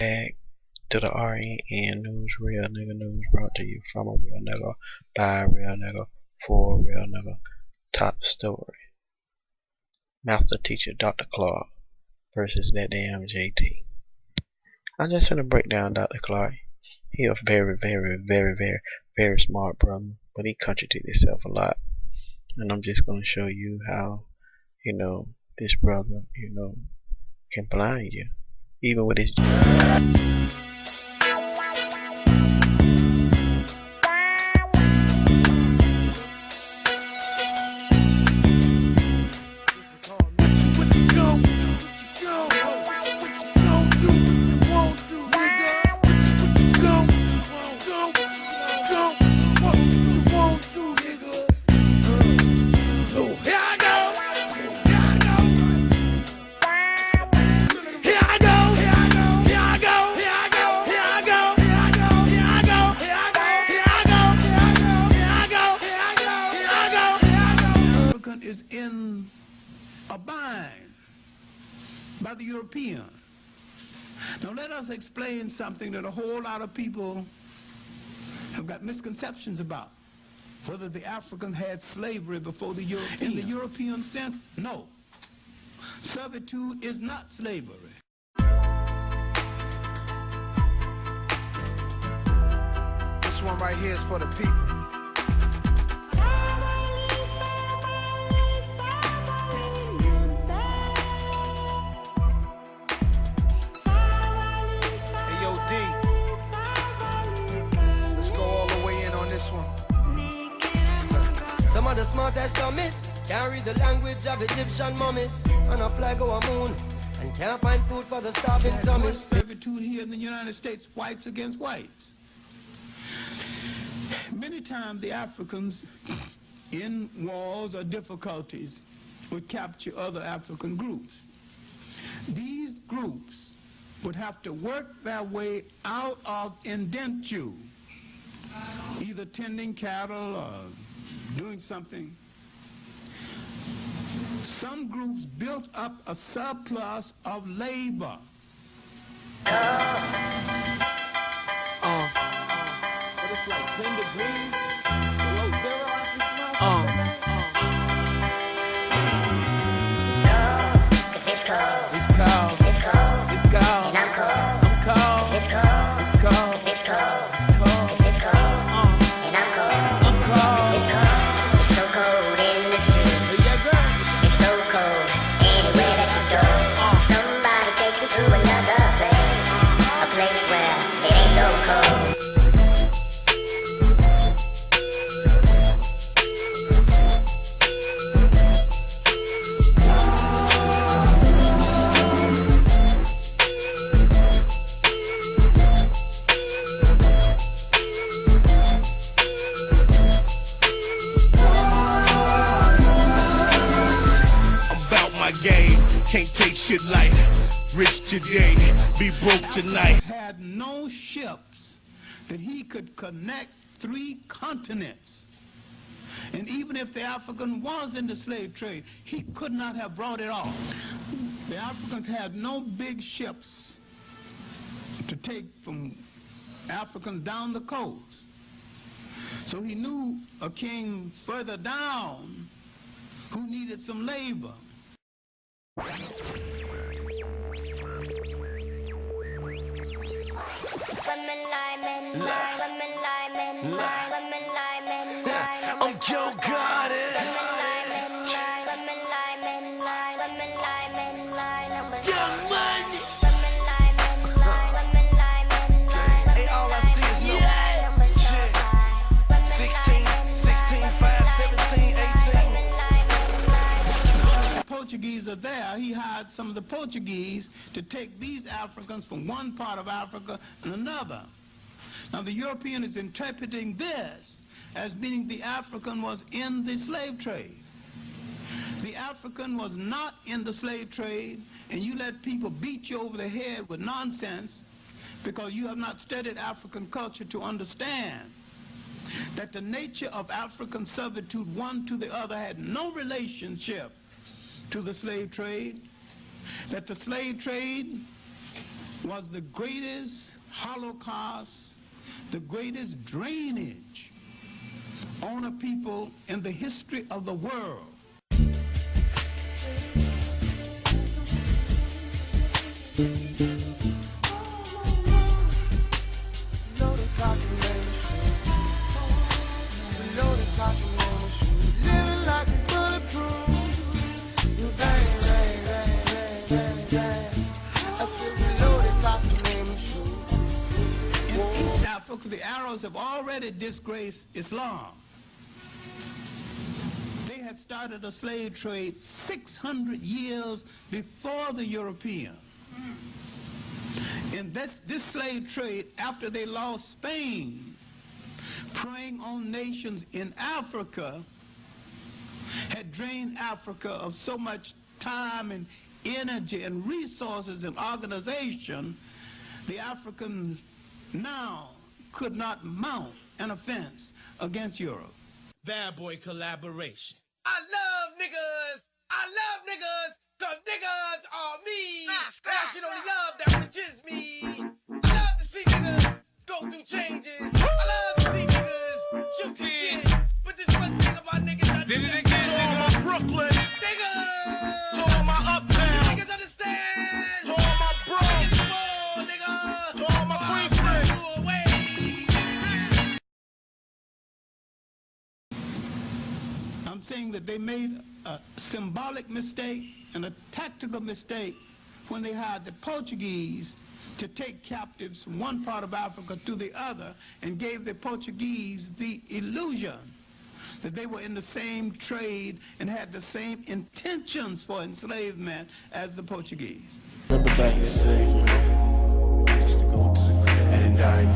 Back to the Rnnews, real nigga news, brought to you from a real nigga, by a real nigga, for a real nigga. Top story: Master Teacher Dr. Clarke versus that damn JT. I'm just gonna break down Dr. Clarke. He a very smart brother, but he contradicts himself a lot. And I'm just gonna show you how, this brother, can blind you, even with his. Is in a bind by the European. Now let us explain something that a whole lot of people have got misconceptions about. Whether the Africans had slavery before the Europeans. In the European sense, no. Servitude is not slavery. This one right here is for the people. Some of the smartest dummies can't read the language of Egyptian mummies, and a flag over a moon, and can't find food for the starving tummies. Servitude here in the United States, whites against whites. Many times the Africans in wars or difficulties would capture other African groups. These groups would have to work their way out of indenture, either tending cattle or doing something. Some groups built up a surplus of labor. But it's like 10 degrees below zero out the snow. Cause it's cold. It's cold. Cause it's cold. It's cold. And I'm cold. I'm cold. Cause it's cold. It's cold. Cause it's cold. It's cold. Cause it's cold. And I'm cold. I'm cold. Cause it's cold. It's so cold in the city. Yeah, girl. It's so cold anywhere that you go. Somebody take me to another place. A place where it ain't so cold. Can't take shit light. Rich today, be broke tonight. Had no ships that he could connect 3 continents. And even if the African was in the slave trade, he could not have brought it off. The Africans had no big ships to take from Africans down the coast. So he knew a king further down who needed some labor. Women lie, men lie, women lie, men lie, women lie, men lie. I'm Joe Garden. Women lie, men lie, women lie, men lie, women lie, men lie. Young money. Women lie, men lie, women lie, men lie. Hey, all I see is no shit. 16, 5, 17, 18. The Portuguese are there. He hired some of the Portuguese to take these Africans from one part of Africa and another. Now the European is interpreting this as meaning the African was in the slave trade. The African was not in the slave trade, and you let people beat you over the head with nonsense because you have not studied African culture to understand that the nature of African servitude, one to the other, had no relationship to the slave trade, that the slave trade was the greatest holocaust, the greatest drainage on a people in the history of the world. The Arabs have already disgraced Islam. They had started a slave trade 600 years before the European. And this slave trade, after they lost Spain, preying on nations in Africa, had drained Africa of so much time and energy and resources and organization, the Africans now could not mount an offense against Europe. Bad boy collaboration. I love niggas. I love niggas. Cause niggas are me. I should only love that which is me. I love to see niggas go through changes. I love to see niggas shoot the shit. But there's one thing about niggas I did it again. To all my Brooklyn niggas. To all my Uptown niggas understand. To all my Bronx nigga. To all my Queensbridge. I'm saying that they made a symbolic mistake and a tactical mistake when they hired the Portuguese to take captives from one part of Africa to the other and gave the Portuguese the illusion that they were in the same trade and had the same intentions for enslavement as the Portuguese. Remember back in slavery, just to go to the and die in